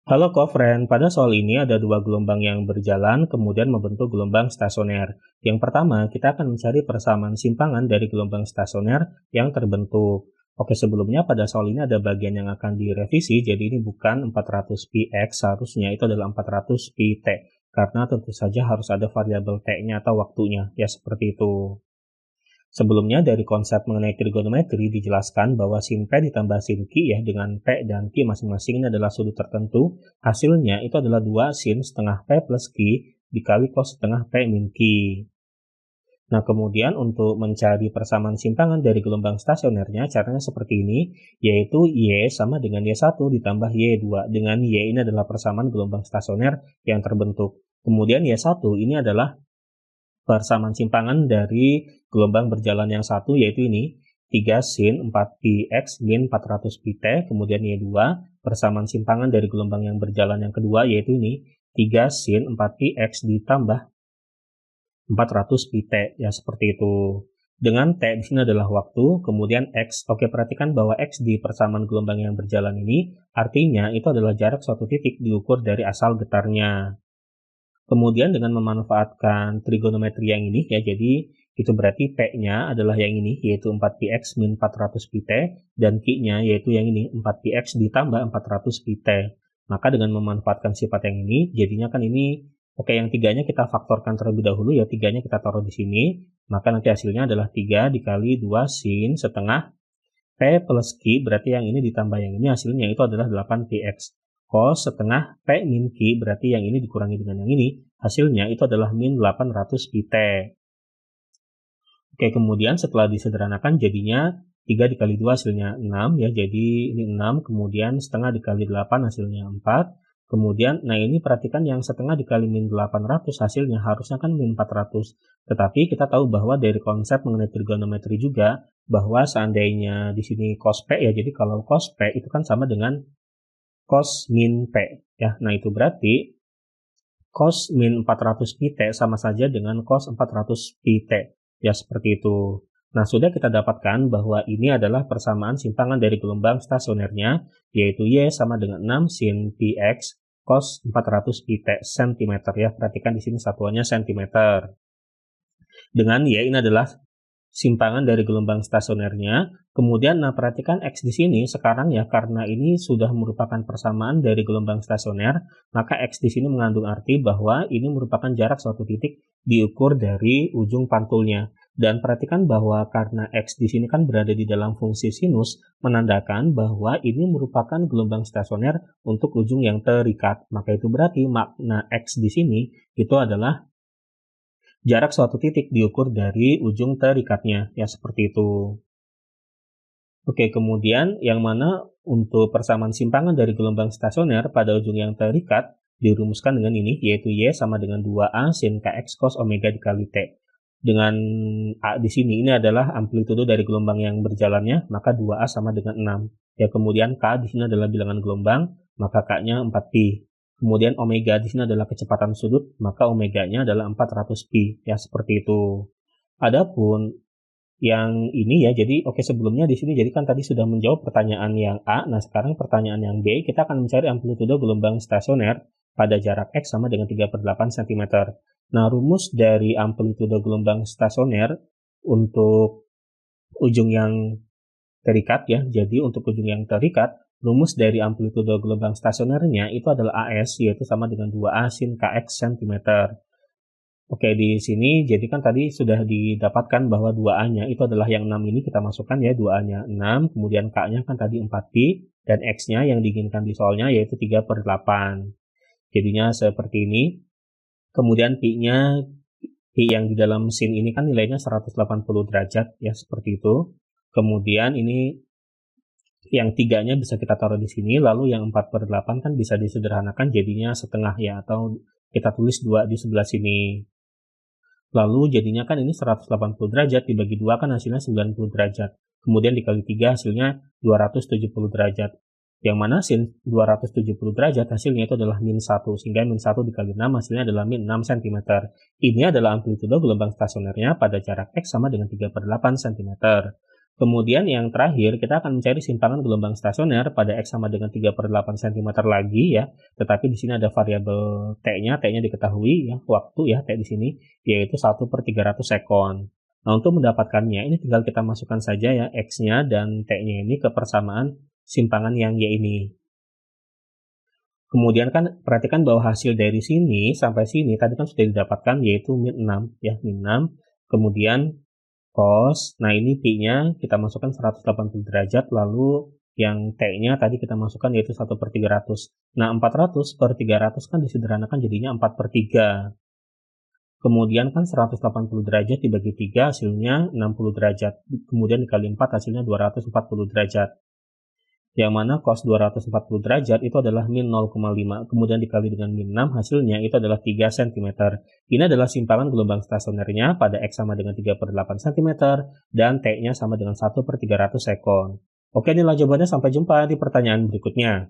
Halo co-friend, pada soal ini ada dua gelombang yang berjalan kemudian membentuk gelombang stasioner. Yang pertama, kita akan mencari persamaan simpangan dari gelombang stasioner yang terbentuk. Oke, sebelumnya pada soal ini ada bagian yang akan direvisi, jadi ini bukan 400 px, seharusnya itu adalah 400 pt. Karena tentu saja harus ada variabel t-nya atau waktunya, ya seperti itu. Sebelumnya dari konsep mengenai trigonometri dijelaskan bahwa sin P ditambah sin Q ya dengan P dan Q masing-masing ini adalah sudut tertentu. Hasilnya itu adalah 2 sin setengah P plus Q dikali cos setengah P min Q. Nah, kemudian untuk mencari persamaan simpangan dari gelombang stasionernya, caranya seperti ini, yaitu Y sama dengan Y1 ditambah Y2, dengan Y ini adalah persamaan gelombang stasioner yang terbentuk. Kemudian Y1 ini adalah persamaan simpangan dari gelombang berjalan yang satu, yaitu ini 3 sin 4πx min 400 pt, kemudian Y2 persamaan simpangan dari gelombang yang berjalan yang kedua, yaitu ini 3 sin 4πx ditambah 400 pt, ya seperti itu. Dengan T di sini adalah waktu, kemudian X. Oke, perhatikan bahwa X di persamaan gelombang yang berjalan ini artinya itu adalah jarak suatu titik diukur dari asal getarnya. Kemudian dengan memanfaatkan trigonometri yang ini ya, jadi itu berarti P-nya adalah yang ini, yaitu 4πx min 400 pt, dan Q-nya yaitu yang ini, 4πx ditambah 400 pt. Maka dengan memanfaatkan sifat yang ini, jadinya kan ini, oke, yang tiganya kita faktorkan terlebih dahulu ya, tiganya kita taruh di sini, maka nanti hasilnya adalah 3 dikali 2 sin setengah P plus Q, berarti yang ini ditambah yang ini, hasilnya itu adalah 8πx. Cos setengah P min Q, berarti yang ini dikurangi dengan yang ini, hasilnya itu adalah min 800 pt. Oke, kemudian setelah disederhanakan jadinya 3 dikali 2 hasilnya 6 ya, jadi ini 6, kemudian setengah dikali 8 hasilnya 4. Kemudian, nah ini perhatikan yang setengah dikali min 800 hasilnya harusnya kan min 400. Tetapi kita tahu bahwa dari konsep mengenai trigonometri juga, bahwa seandainya di sini cos P ya, jadi kalau cos P itu kan sama dengan cos min P ya. Nah itu berarti cos min 400 pt sama saja dengan cos 400 pt ya, seperti itu. Nah, sudah kita dapatkan bahwa ini adalah persamaan simpangan dari gelombang stasionernya, yaitu Y sama dengan 6 sin px cos 400 pt cm ya. Perhatikan di sini satuannya cm. Dengan Y ini adalah simpangan dari gelombang stasionernya. Kemudian, nah perhatikan X di sini sekarang ya, karena ini sudah merupakan persamaan dari gelombang stasioner, maka X di sini mengandung arti bahwa ini merupakan jarak suatu titik diukur dari ujung pantulnya. Dan perhatikan bahwa karena X di sini kan berada di dalam fungsi sinus, menandakan bahwa ini merupakan gelombang stasioner untuk ujung yang terikat. Maka itu berarti makna X di sini itu adalah jarak suatu titik diukur dari ujung terikatnya, ya seperti itu. Oke, kemudian yang mana untuk persamaan simpangan dari gelombang stasioner pada ujung yang terikat dirumuskan dengan ini, yaitu Y sama dengan 2A sin Kx cos omega dikali T. Dengan A di sini, ini adalah amplitudo dari gelombang yang berjalannya, maka 2A sama dengan 6. Ya, kemudian K di sini adalah bilangan gelombang, maka K-nya 4pi. Kemudian omega di sini adalah kecepatan sudut, maka omeganya adalah 400 pi, ya seperti itu. Adapun yang ini ya, jadi oke, sebelumnya di sini jadi kan tadi sudah menjawab pertanyaan yang A. Nah, sekarang pertanyaan yang B, kita akan mencari amplitudo gelombang stasioner pada jarak X sama dengan 3/8 cm. Nah, rumus dari amplitudo gelombang stasioner untuk ujung yang terikat ya, jadi untuk ujung yang terikat, rumus dari amplitudo gelombang stasionernya itu adalah AS, yaitu sama dengan 2A sin Kx cm. Oke, di sini jadi kan tadi sudah didapatkan bahwa 2A-nya itu adalah yang 6 ini, kita masukkan ya, 2A-nya 6, kemudian K-nya kan tadi 4pi, dan X-nya yang diinginkan di soalnya yaitu 3/8. Jadinya seperti ini. Kemudian Pi-nya, Pi yang di dalam sin ini kan nilainya 180 derajat ya, seperti itu. Kemudian ini yang 3-nya bisa kita taruh di sini, lalu yang 4/8 kan bisa disederhanakan jadinya setengah ya, atau kita tulis 2 di sebelah sini. Lalu jadinya kan ini 180 derajat dibagi 2 kan hasilnya 90 derajat. Kemudian dikali 3 hasilnya 270 derajat. Yang mana sin 270 derajat hasilnya itu adalah min 1. Sehingga min 1 dikali 6 hasilnya adalah min 6 cm. Ini adalah amplitudo gelombang stasionernya pada jarak X sama dengan 3/8 cm. Kemudian yang terakhir, kita akan mencari simpangan gelombang stasioner pada X sama dengan 3/8 cm lagi ya. Tetapi di sini ada variabel T-nya, T-nya diketahui ya, waktu ya, T di sini, yaitu 1/300 sekon. Nah, untuk mendapatkannya, ini tinggal kita masukkan saja ya, X-nya dan T-nya ini ke persamaan simpangan yang Y ini. Kemudian kan perhatikan bahwa hasil dari sini sampai sini tadi kan sudah didapatkan yaitu min 6 ya, min 6. Kemudian cos, nah ini pi-nya kita masukkan 180 derajat, lalu yang T-nya tadi kita masukkan yaitu 1/300. Nah, 400/300 kan disederhanakan jadinya 4/3. Kemudian kan 180 derajat dibagi 3 hasilnya 60 derajat. Kemudian dikali 4 hasilnya 240 derajat. Yang mana cos 240 derajat itu adalah min 0,5, kemudian dikali dengan min 6 hasilnya itu adalah 3 cm. Ini adalah simpangan gelombang stasionernya pada X sama dengan 3/8 cm dan T-nya sama dengan 1/300 sekon. Oke, inilah jawabannya, sampai jumpa di pertanyaan berikutnya.